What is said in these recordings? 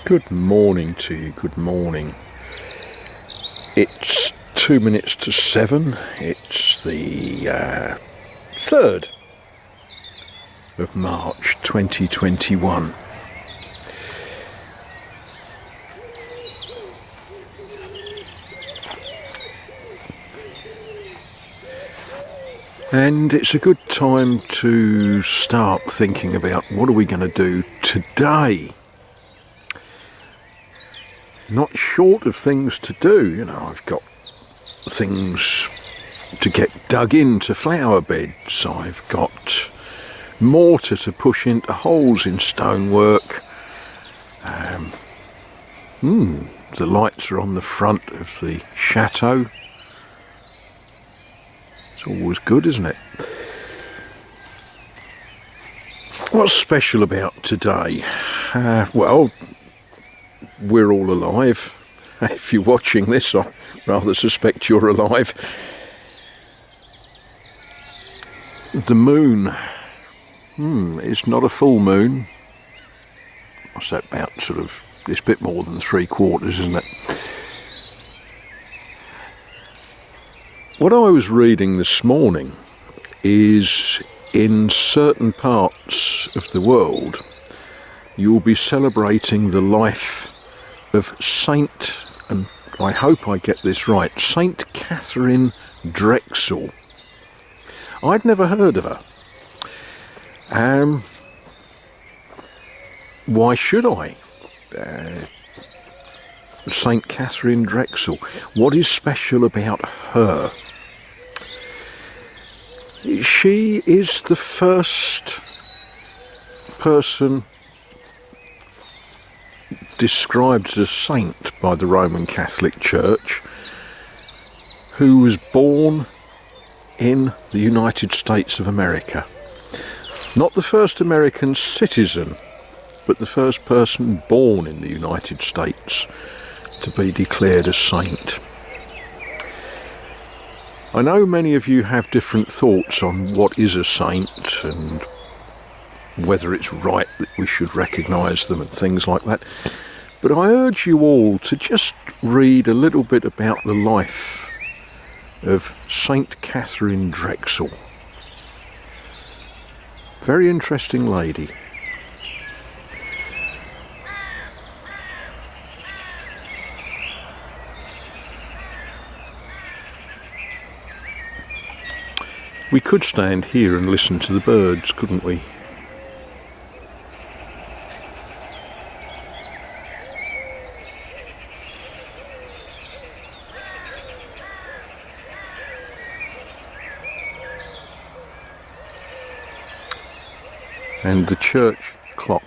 Good morning to you, good morning. It's 2 minutes to 7. It's the 3rd of March 2021. And it's a good time to start thinking about what are we going to do today. Not short of things to do, I've got things to get dug into flower beds, I've got mortar to push into holes in stonework. The lights are on the front of the chateau. It's always good, isn't it? What's special about today? Well, we're all alive. If you're watching this, I rather suspect you're alive. The moon is not a full moon. What's that about? It's a bit more than 3/4, isn't it? What I was reading this morning is in certain parts of the world you'll be celebrating the life of Saint, and I hope I get this right, Saint Catherine Drexel. I'd never heard of her. Why should I? Saint Catherine Drexel. What is special about her? She is the first person described as a saint by the Roman Catholic Church who was born in the United States of America. Not the first American citizen, but the first person born in the United States to be declared a saint. I know many of you have different thoughts on what is a saint and whether it's right that we should recognise them and things like that. But I urge you all to just read a little bit about the life of Saint Catherine Drexel. Very interesting lady. We could stand here and listen to the birds, couldn't we? And the church clock.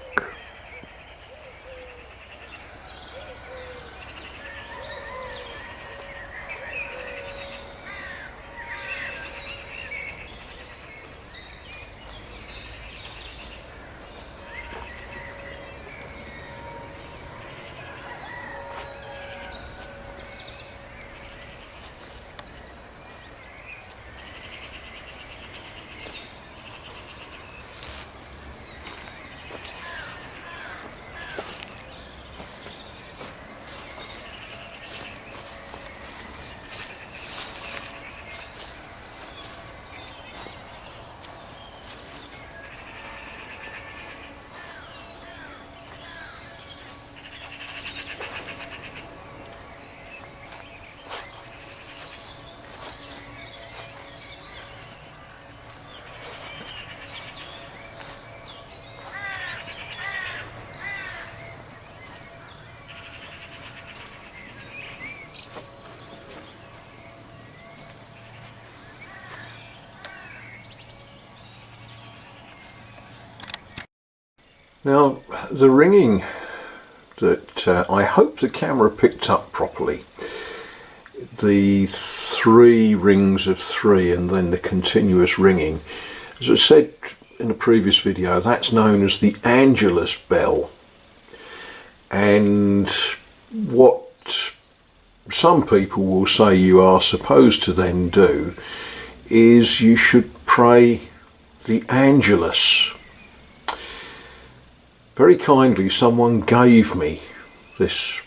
Now, the ringing that I hope the camera picked up properly, the 3 rings of 3 and then the continuous ringing, as I said in a previous video, that's known as the Angelus bell. And what some people will say you are supposed to then do is you should pray the Angelus. Very kindly someone gave me this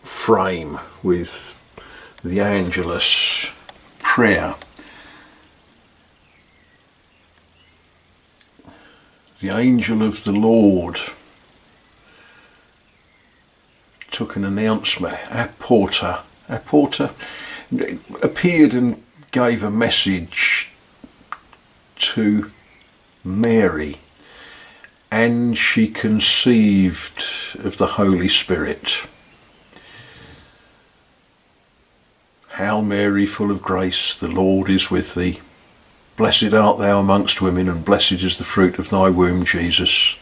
frame with the Angelus prayer. The angel of the Lord took an announcement. Our porter appeared and gave a message to Mary, and she conceived of the Holy Spirit. Hail Mary, full of grace, the Lord is with thee. Blessed art thou amongst women, and blessed is the fruit of thy womb, Jesus.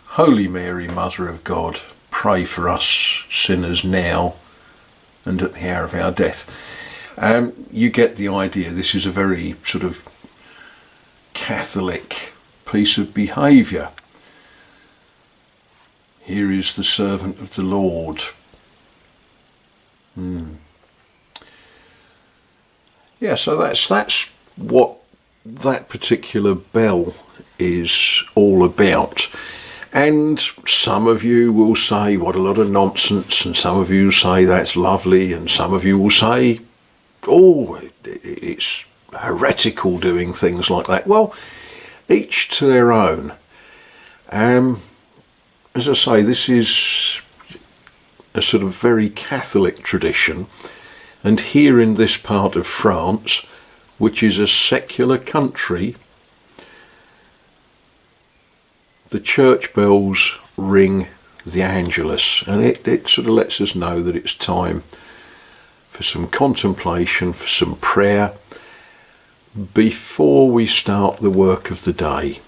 Holy Mary, Mother of God, pray for us sinners now and at the hour of our death. You get the idea. This is a very sort of Catholic piece of behaviour. Here is the servant of the Lord. Yeah, so that's what that particular bell is all about. And some of you will say, what a lot of nonsense, and some of you will say that's lovely, and some of you will say, oh, it's heretical doing things like that. Well, each to their own. As I say, this is a sort of very Catholic tradition, and here in this part of France, which is a secular country, the church bells ring the Angelus, and it sort of lets us know that it's time for some contemplation, for some prayer, before we start the work of the day.